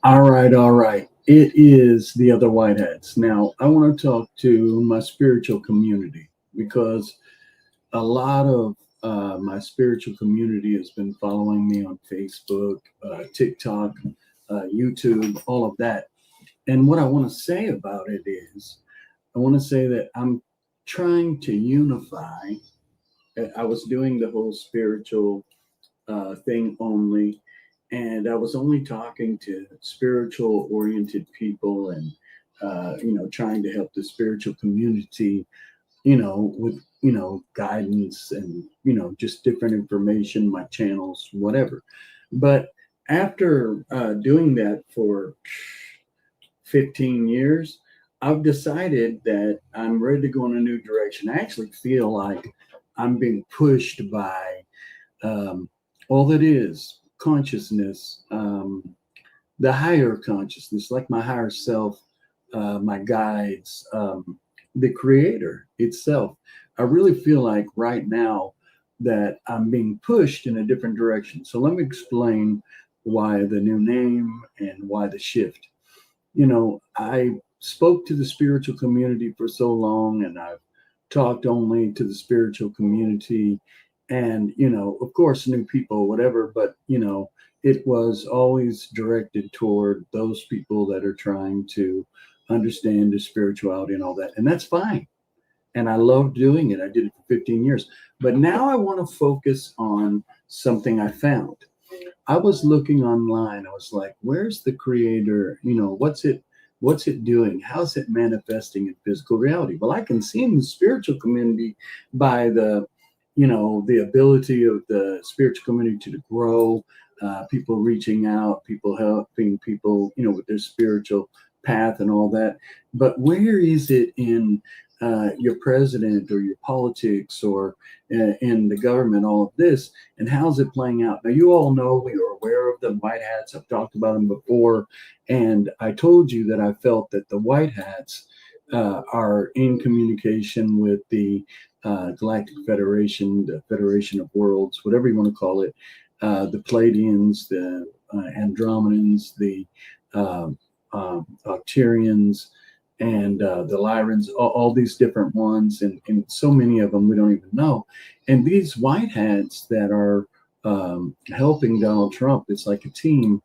All right, all right. It is the other white hats. Now, I want to talk to my spiritual community because a lot of my spiritual community has been following me on Facebook, TikTok, YouTube, all of that. And what I want to say about it is, I want to say that I'm trying to unify. I was doing the whole spiritual thing only. And I was only talking to spiritual oriented people and, trying to help the spiritual community, with, guidance and, just different information, my channels, whatever. But after doing that for 15 years, I've decided that I'm ready to go in a new direction. I actually feel like I'm being pushed by um, all that is consciousness, the higher consciousness, like my higher self, my guides, the creator itself. I really feel like right now that I'm being pushed in a different direction. So let me explain why the new name and why the shift. I spoke to the spiritual community for so long, and I've talked only to the spiritual community, and of course, new people, whatever. But it was always directed toward those people that are trying to understand the spirituality and all that, and that's fine. And I love doing it. I did it for 15 years, but now I want to focus on something I found. I was looking online. I was like, where's the creator? What's it doing? How's it manifesting in physical reality? Well, I can see in the spiritual community by the ability of the spiritual community to grow, people reaching out, people helping people, with their spiritual path and all that. But where is it in your president or your politics or in the government, all of this, and how's it playing out? Now, you all know we are aware of the white hats. I've talked about them before, and I told you that I felt that the white hats are in communication with the Galactic Federation, the Federation of Worlds, whatever you want to call it, the Pleiadians, the Andromedans, the Octarians, and the Lyrans, all these different ones, and so many of them we don't even know. And these white hats that are helping Donald Trump, it's like a team.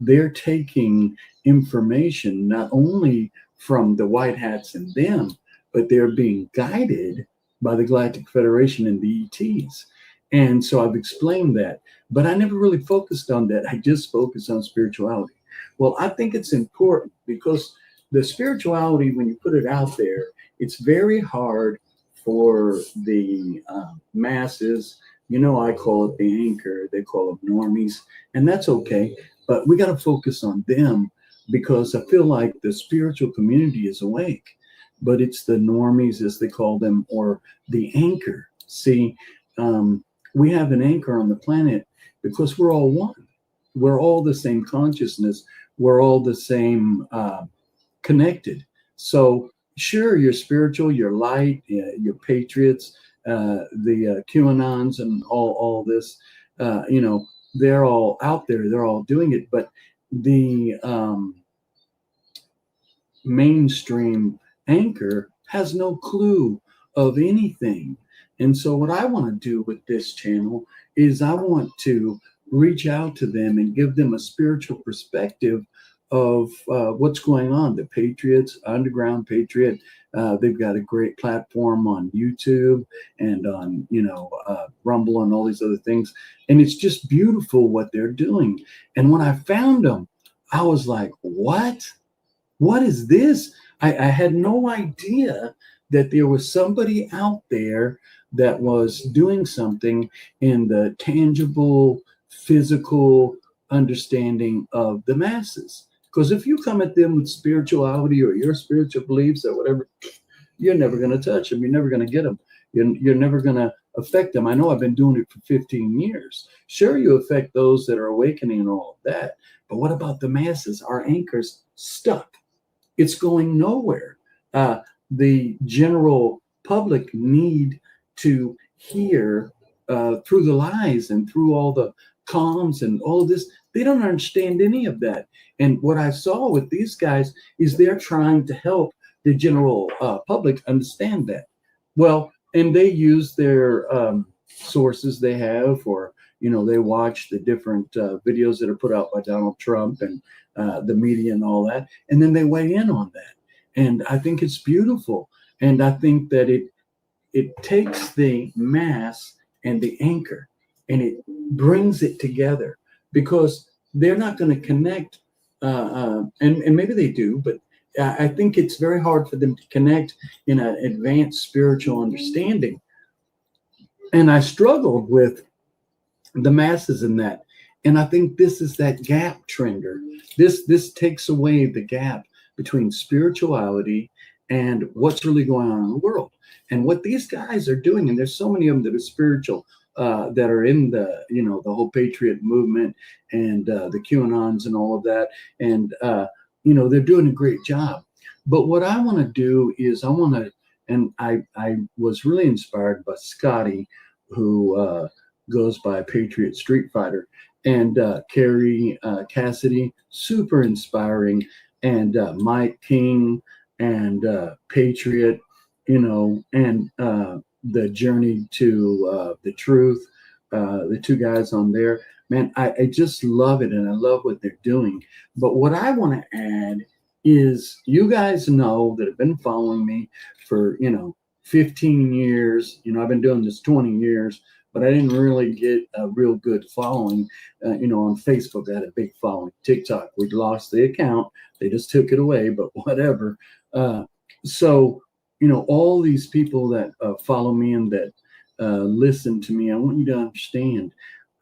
They're taking information not only from the white hats and them, but they're being guided by the Galactic Federation and the ETs. And so I've explained that, but I never really focused on that. I just focused on spirituality. Well, I think it's important because the spirituality, when you put it out there, it's very hard for the masses. I call it the anchor, they call it normies, and that's okay. But we got to focus on them because I feel like the spiritual community is awake, but it's the normies, as they call them, or the anchor. See, we have an anchor on the planet because we're all one. We're all the same consciousness. We're all the same connected. So sure, you're spiritual, you're light, you're patriots, the QAnons and all this, they're all out there, they're all doing it, but the mainstream anchor has no clue of anything. And so what I want to do with this channel is I want to reach out to them and give them a spiritual perspective of what's going on. The Patriots, Underground Patriot, they've got a great platform on YouTube and on, Rumble and all these other things. And it's just beautiful what they're doing. And when I found them, I was like, what? What is this? I had no idea that there was somebody out there that was doing something in the tangible, physical understanding of the masses. Because if you come at them with spirituality or your spiritual beliefs or whatever, you're never going to touch them. You're never going to get them. You're never going to affect them. I know I've been doing it for 15 years. Sure, you affect those that are awakening and all of that. But what about the masses? Our anchor's stuck. It's going nowhere. The general public need to hear through the lies and through all the comms and all of this. They don't understand any of that. And what I saw with these guys is they're trying to help the general public understand that. Well, and they use their sources they have, or they watch the different videos that are put out by Donald Trump and the media and all that, and then they weigh in on that. And I think it's beautiful, and I think that it takes the mass and the anchor, and it brings it together, because they're not going to connect, and maybe they do, but I think it's very hard for them to connect in an advanced spiritual understanding. And I struggled with the masses in that. And I think this is that gap trender. This takes away the gap between spirituality and what's really going on in the world. And what these guys are doing, and there's so many of them that are spiritual, that are in the the whole patriot movement and the QAnons and all of that, and they're doing a great job. But what I want to do is and I was really inspired by Scotty, who goes by Patriot Street Fighter, and Carrie Cassidy, super inspiring, and Mike King and Patriot, and the Journey to the Truth, the two guys on there. Man, I just love it, and I love what they're doing. But what I want to add is, you guys know that have been following me for 15 years. I've been doing this 20 years, but I didn't really get a real good following. On Facebook, I had a big following. TikTok, we lost the account. They just took it away, but whatever. So, all these people that follow me and that listen to me, I want you to understand,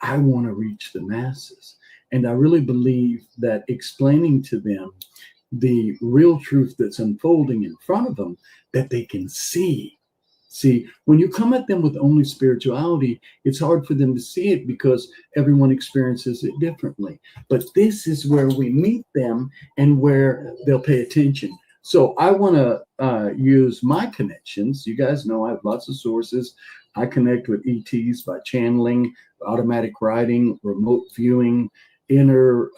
I want to reach the masses. And I really believe that explaining to them the real truth that's unfolding in front of them, that they can see. See, when you come at them with only spirituality, it's hard for them to see it, because everyone experiences it differently. But this is where we meet them and where they'll pay attention. So I want to use my connections. You guys know I have lots of sources. I connect with ETs by channeling, automatic writing, remote viewing, inner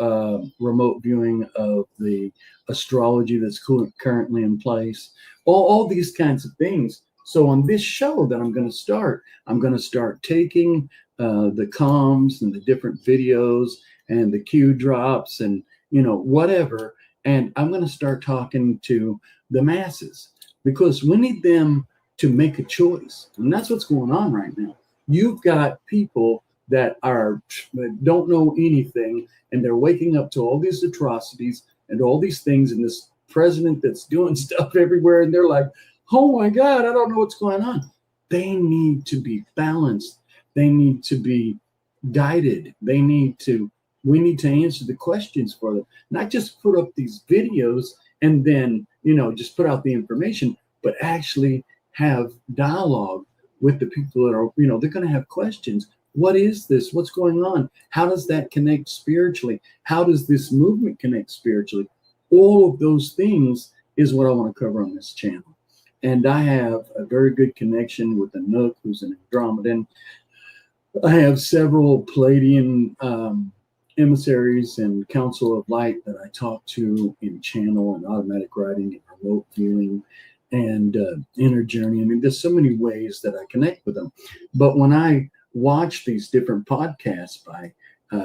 remote viewing of the astrology that's currently in place, all these kinds of things. So on this show that I'm going to start taking the comms and the different videos and the cue drops and whatever, and I'm going to start talking to the masses, because we need them to make a choice. And that's what's going on right now. You've got people that don't know anything, and they're waking up to all these atrocities and all these things, and this president that's doing stuff everywhere, and they're like, oh my God, I don't know what's going on. They need to be balanced. They need to be guided. We need to answer the questions for them, not just put up these videos and then, just put out the information, but actually have dialogue with the people that are, they're going to have questions. What is this? What's going on? How does that connect spiritually? How does this movement connect spiritually? All of those things is what I want to cover on this channel. And I have a very good connection with the Nook, who's an Andromedan. I have several Palladian emissaries and Council of Light that I talk to in channel and automatic writing and remote viewing and inner journey. I mean, there's so many ways that I connect with them. But when I watch these different podcasts by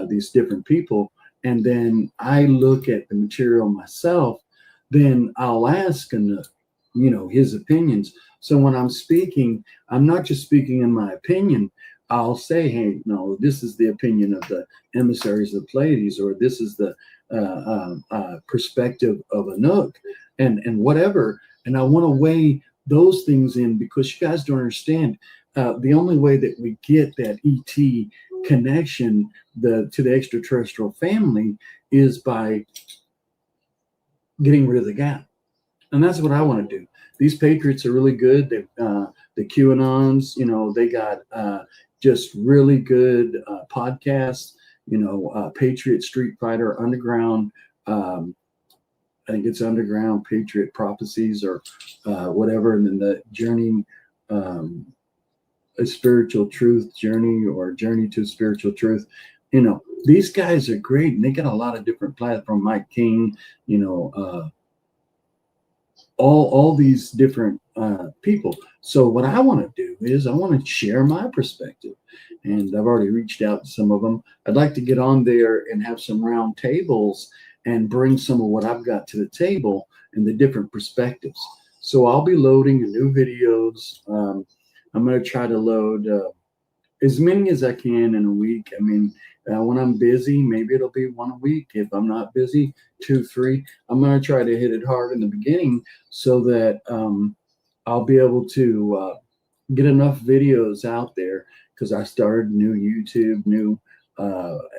these different people, and then I look at the material myself, then I'll ask his opinions. So when I'm speaking, I'm not just speaking in my opinion. I'll say, hey, no, this is the opinion of the emissaries of the Pleiades, or this is the perspective of a Nook, and whatever. And I want to weigh those things in, because you guys don't understand. The only way that we get that ET connection to the extraterrestrial family is by getting rid of the gap. And that's what I want to do. These patriots are really good. They, the QAnons, they got just really good podcasts. Patriot Street Fighter, Underground. I think it's Underground Patriot Prophecies or whatever, and then the Journey, a Spiritual Truth Journey, or Journey to Spiritual Truth. these guys are great, and they got a lot of different platforms. Mike King, you know, all these different people. So what I want to do is I want to share my perspective, and I've already reached out to some of them. I'd like to get on there and have some round tables and bring some of what I've got to the table and the different perspectives. So I'll be loading new videos. I'm going to try to load as many as I can in a week. I mean, when I'm busy, maybe it'll be one a week. If I'm not busy, 2, 3. I'm going to try to hit it hard in the beginning so that I'll be able to get enough videos out there, because I started new YouTube, new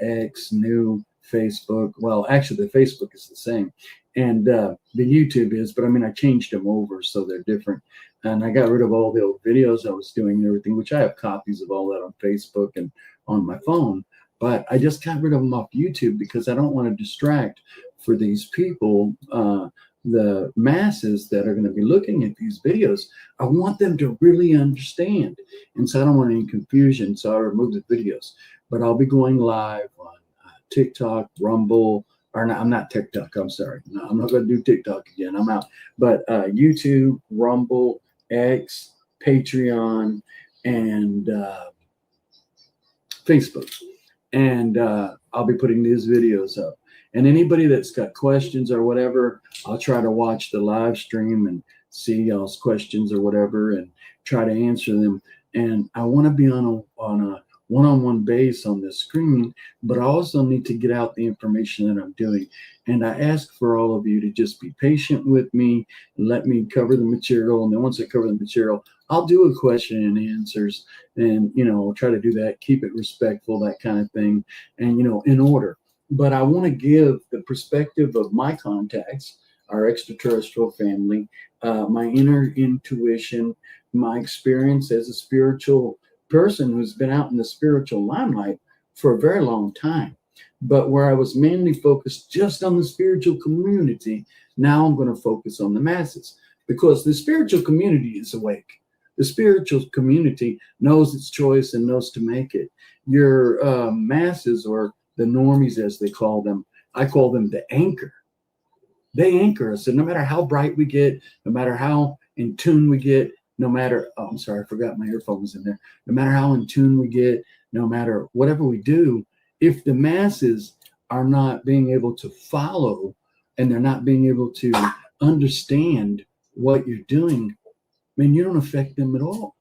X, new Facebook. Well, actually, the Facebook is the same, and the YouTube is, but I mean, I changed them over so they're different. And I got rid of all the old videos I was doing and everything, which I have copies of all that on Facebook and on my phone. But I just got rid of them off YouTube because I don't want to distract for these people, the masses that are going to be looking at these videos. I want them to really understand. And so I don't want any confusion. So I removed the videos. But I'll be going live on TikTok, Rumble, or no, I'm not TikTok. I'm sorry. No, I'm not going to do TikTok again. I'm out. But YouTube, Rumble, X, Patreon, and Facebook. And I'll be putting these videos up. And anybody that's got questions or whatever, I'll try to watch the live stream and see y'all's questions or whatever and try to answer them. And I want to be on a one-on-one base on this screen, but I also need to get out the information that I'm doing. And I ask for all of you to just be patient with me and let me cover the material. And then once I cover the material, I'll do a question and answers, and, you know, try to do that, keep it respectful, that kind of thing, and, you know, in order. But I want to give the perspective of my contacts, our extraterrestrial family, my inner intuition, my experience as a spiritual person who's been out in the spiritual limelight for a very long time. But where I was mainly focused just on the spiritual community, now I'm going to focus on the masses, because the spiritual community is awake. The spiritual community knows its choice and knows to make it. Your masses, or the normies as they call them, I call them the anchor. They anchor us. And no matter how bright we get, no matter how in tune we get, no matter, oh, I'm sorry, I forgot my earphones in there. No matter how in tune we get, no matter whatever we do, if the masses are not being able to follow and they're not being able to understand what you're doing, I mean, you don't affect them at all.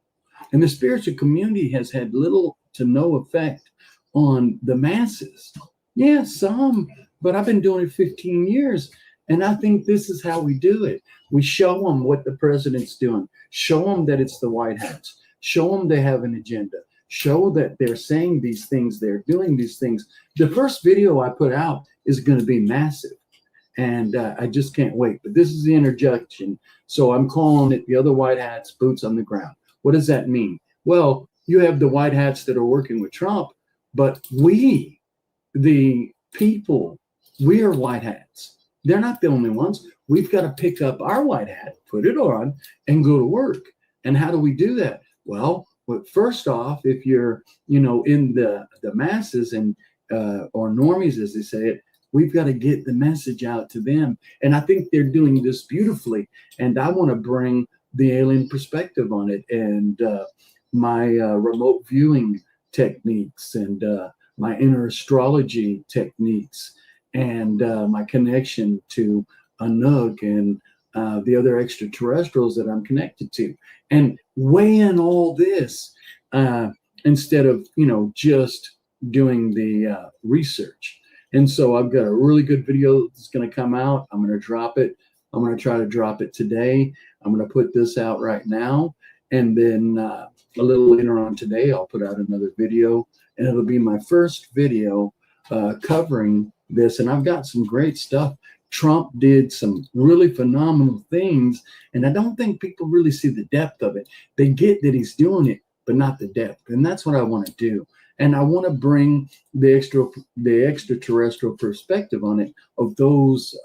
And the spiritual community has had little to no effect on the masses. Yeah, some, but I've been doing it 15 years. And I think this is how we do it. We show them what the president's doing. Show them that it's the White Hats. Show them they have an agenda. Show that they're saying these things, they're doing these things. The first video I put out is going to be massive. And I just can't wait. But this is the introduction. So I'm calling it the other White Hats, boots on the ground. What does that mean? Well, you have the White Hats that are working with Trump, but we, the people, we are White Hats. They're not the only ones. We've got to pick up our white hat, put it on, and go to work. And how do we do that? Well, first off, if you're, you know, in the masses and or normies, as they say it, we've got to get the message out to them. And I think they're doing this beautifully. And I want to bring the alien perspective on it, and my remote viewing techniques, and my inner astrology techniques, and my connection to Anuk and the other extraterrestrials that I'm connected to, and weigh in all this instead of, you know, just doing the research. And so I've got a really good video that's going to come out. I'm going to drop it. I'm going to try to drop it today. I'm going to put this out right now. And then a little later on today, I'll put out another video. And it'll be my first video covering this. And I've got some great stuff. Trump did some really phenomenal things. And I don't think people really see the depth of it. They get that he's doing it, but not the depth. And that's what I want to do. And I want to bring the extraterrestrial perspective on it, of those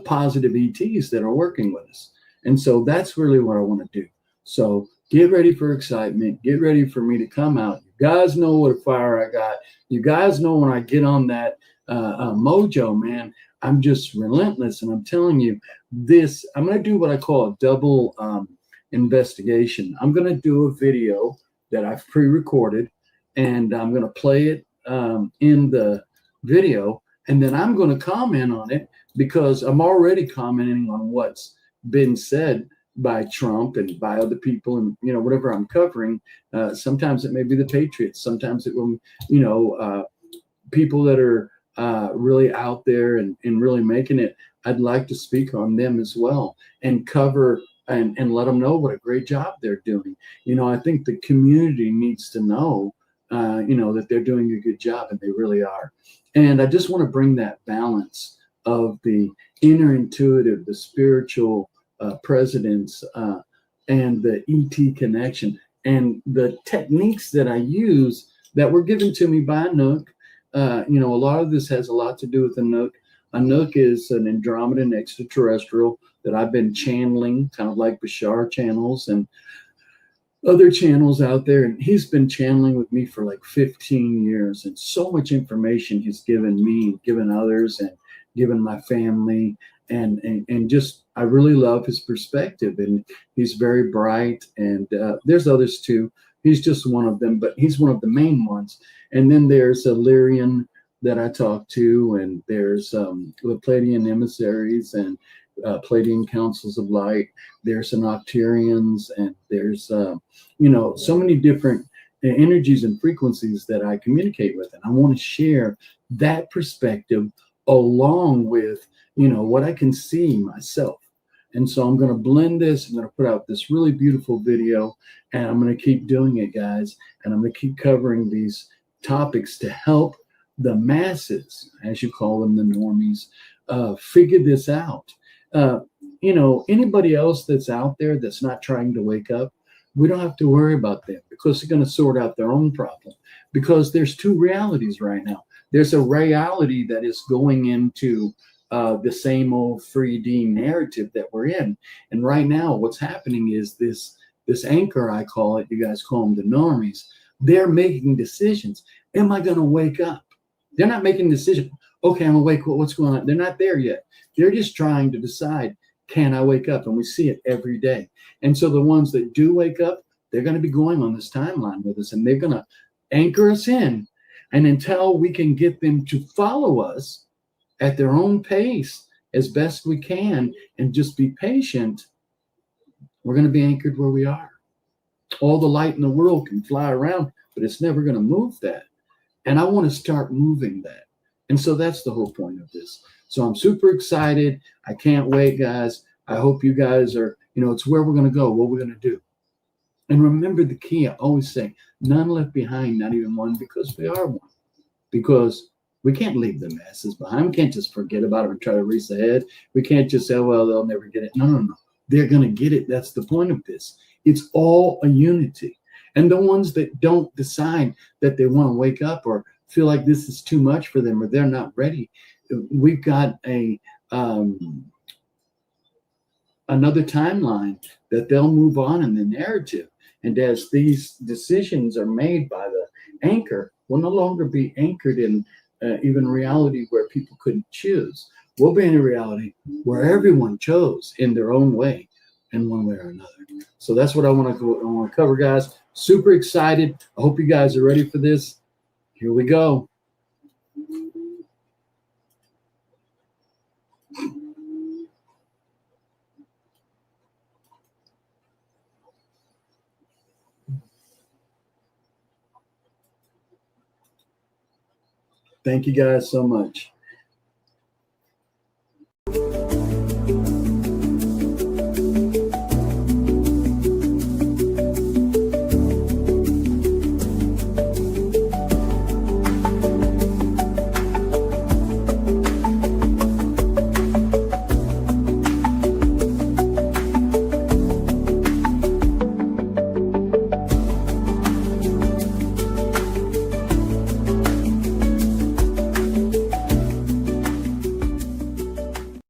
positive ETs that are working with us. And so that's really what I want to do. So Get ready for excitement. Get ready for me to come out. You guys know what a fire I got. You guys know when I get on that mojo, man, I'm just relentless. And I'm telling you, I'm going to do what I call a double investigation. I'm going to do a video that I've pre recorded, and I'm going to play it in the video. And then I'm going to comment on it because I'm already commenting on what's been said by Trump and by other people, and whatever I'm covering. Sometimes it may be the Patriots. Sometimes it will, people that are really out there and really making it. I'd like to speak on them as well and cover and let them know what a great job they're doing. I think the community needs to know, that they're doing a good job, and they really are. And I just want to bring that balance of the inner intuitive, the spiritual presidents, and the ET connection, and the techniques that I use that were given to me by Nook. A lot of this has a lot to do with a Nook. A Nook is an Andromedan extraterrestrial that I've been channeling, kind of like Bashar channels and other channels out there. And he's been channeling with me for like 15 years. And so much information he's given me, given others, and given my family. And just, I really love his perspective. And he's very bright. And there's others too. He's just one of them, but he's one of the main ones. And then there's a Lyrian that I talk to, and there's the Pleiadian emissaries and Pleiadian councils of light. There's some Nocturians, and there's so many different energies and frequencies that I communicate with, and I want to share that perspective along with what I can see myself. And so I'm going to blend this. I'm going to put out this really beautiful video, and I'm going to keep doing it, guys. And I'm going to keep covering these topics to help the masses, as you call them, the normies, figure this out. Anybody else that's out there that's not trying to wake up, we don't have to worry about them because they're going to sort out their own problem. Because there's two realities right now. There's a reality that is going into the same old 3D narrative that we're in. And right now, what's happening is this anchor, I call it, you guys call them the normies, they're making decisions. Am I going to wake up? They're not making decisions. Okay, I'm awake. What's going on? They're not there yet. They're just trying to decide, can I wake up? And we see it every day. And so the ones that do wake up, they're going to be going on this timeline with us, and they're going to anchor us in. And until we can get them to follow us at their own pace as best we can and just be patient, we're going to be anchored where we are. All the light in the world can fly around, but it's never going to move that. And I want to start moving that. And so that's the whole point of this. So I'm super excited. I can't wait, guys. I hope you guys are, it's where we're going to go, what we're going to do. And remember the key, I always say, none left behind, not even one, because we are one. Because we can't leave the masses behind. We can't just forget about it and try to race ahead. We can't just say, oh, well, they'll never get it. No. They're going to get it. That's the point of this. It's all a unity. And the ones that don't decide that they want to wake up or feel like this is too much for them or they're not ready, we've got another timeline that they'll move on in the narrative. And as these decisions are made by the anchor, we'll no longer be anchored in even reality where people couldn't choose. We'll be in a reality where everyone chose in their own way, in one way or another. So that's what I want to cover, guys. Super excited. I hope you guys are ready for this. Here we go. Thank you guys so much.